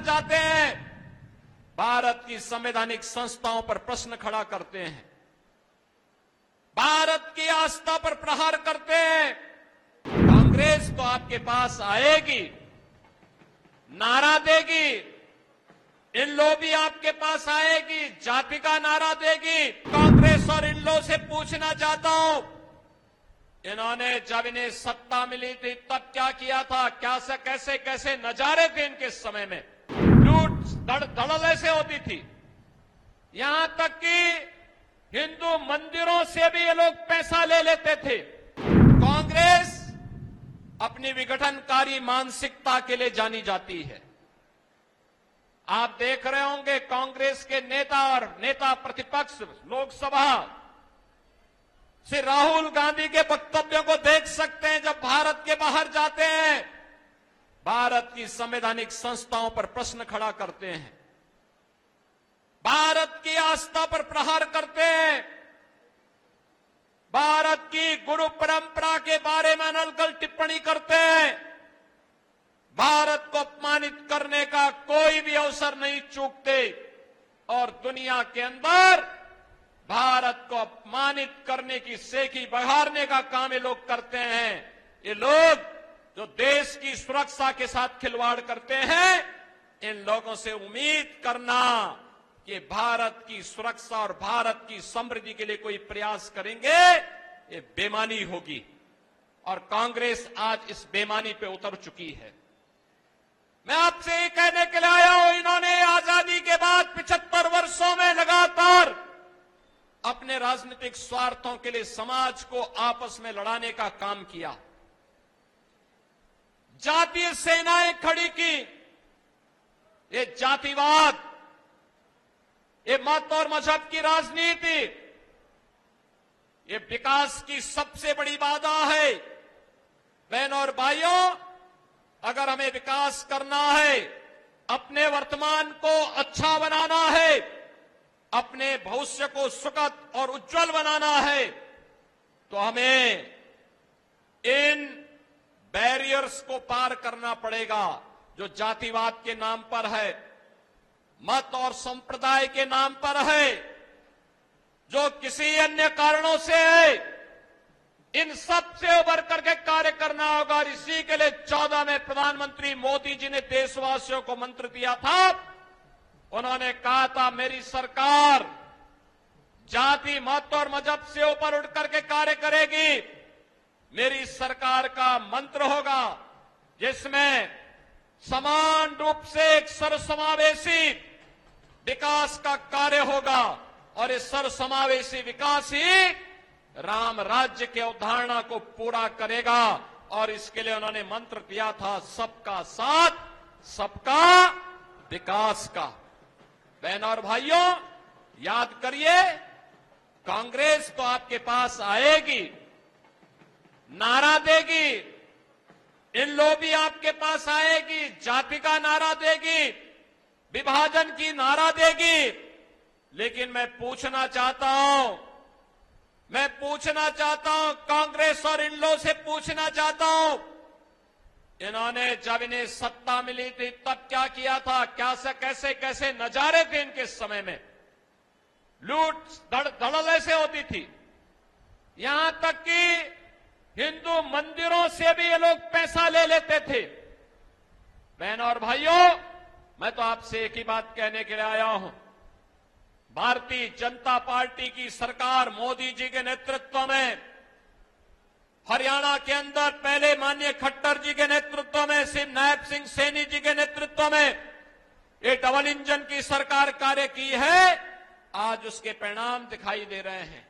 जाते हैं, भारत की संवैधानिक संस्थाओं पर प्रश्न खड़ा करते हैं, भारत की आस्था पर प्रहार करते हैं। कांग्रेस तो आपके पास आएगी, नारा देगी, इन लोग भी आपके पास आएगी, जाति का नारा देगी। कांग्रेस और इन लोग से पूछना चाहता हूं, इन्होंने जब इन्हें सत्ता मिली थी तब क्या किया था, क्या से कैसे कैसे नजारे थे इनके समय में, लूट धड़ल्ले ऐसे होती थी, यहां तक कि हिंदू मंदिरों से भी ये लोग पैसा ले लेते थे। कांग्रेस अपनी विघटनकारी मानसिकता के लिए जानी जाती है। आप देख रहे होंगे कांग्रेस के नेता और नेता प्रतिपक्ष लोकसभा से राहुल गांधी के वक्तव्यों को देख सकते हैं। जब भारत के बाहर जाते हैं, भारत की संवैधानिक संस्थाओं पर प्रश्न खड़ा करते हैं, भारत की आस्था पर प्रहार करते हैं, भारत की गुरु परंपरा के बारे में अनर्गल टिप्पणी करते हैं। भारत को अपमानित करने का कोई भी अवसर नहीं चूकते और दुनिया के अंदर भारत को अपमानित करने की सेखी बहारने का काम ये लोग करते हैं। ये लोग जो देश की सुरक्षा के साथ खिलवाड़ करते हैं, इन लोगों से उम्मीद करना कि भारत की सुरक्षा और भारत की समृद्धि के लिए कोई प्रयास करेंगे, ये बेईमानी होगी। और कांग्रेस आज इस बेईमानी पे उतर चुकी है। मैं आपसे ये कहने के लिए आया हूं, इन्होंने आजादी के बाद 75 वर्षों में लगातार अपने राजनीतिक स्वार्थों के लिए समाज को आपस में लड़ाने का काम किया, जातीय सेनाएं खड़ी की। ये जातिवाद, ये मत और मजहब की राजनीति, ये विकास की सबसे बड़ी बाधा है। बहनों और भाइयों, अगर हमें विकास करना है, अपने वर्तमान को अच्छा बनाना है, अपने भविष्य को सुखद और उज्जवल बनाना है, तो हमें इन बैरियर्स को पार करना पड़ेगा जो जातिवाद के नाम पर है, मत और संप्रदाय के नाम पर है, जो किसी अन्य कारणों से है। इन सब से उबर करके कार्य करना होगा। और इसी के लिए 14 में प्रधानमंत्री मोदी जी ने देशवासियों को मंत्र दिया था। उन्होंने कहा था, मेरी सरकार जाति, मत और मजहब से ऊपर उठ करके कार्य करेगी। मेरी सरकार का मंत्र होगा जिसमें समान रूप से एक सर्वसमावेशी विकास का कार्य होगा और इस सर्वसमावेशी विकास ही राम राज्य की अवधारणा को पूरा करेगा। और इसके लिए उन्होंने मंत्र दिया था, सबका साथ, सबका विकास का। बहनों और भाइयों, याद करिए, कांग्रेस तो आपके पास आएगी, नारा देगी, इन लोग भी आपके पास आएगी, जाति का नारा देगी, विभाजन की नारा देगी। लेकिन मैं पूछना चाहता हूं, कांग्रेस और इन लोगों से पूछना चाहता हूं, इन्होंने जब इन्हें सत्ता मिली थी तब क्या किया था, क्या से कैसे कैसे नजारे थे इनके समय में, लूट धड़ल्ले ऐसे होती थी, यहां तक कि हिंदू मंदिरों से भी ये लोग पैसा ले लेते थे। बहनों और भाइयों, मैं तो आपसे एक ही बात कहने के लिए आया हूं, भारतीय जनता पार्टी की सरकार मोदी जी के नेतृत्व में, हरियाणा के अंदर पहले माननीय खट्टर जी के नेतृत्व में, नायब सिंह सैनी जी के नेतृत्व में ये डबल इंजन की सरकार कार्य की है। आज उसके परिणाम दिखाई दे रहे हैं।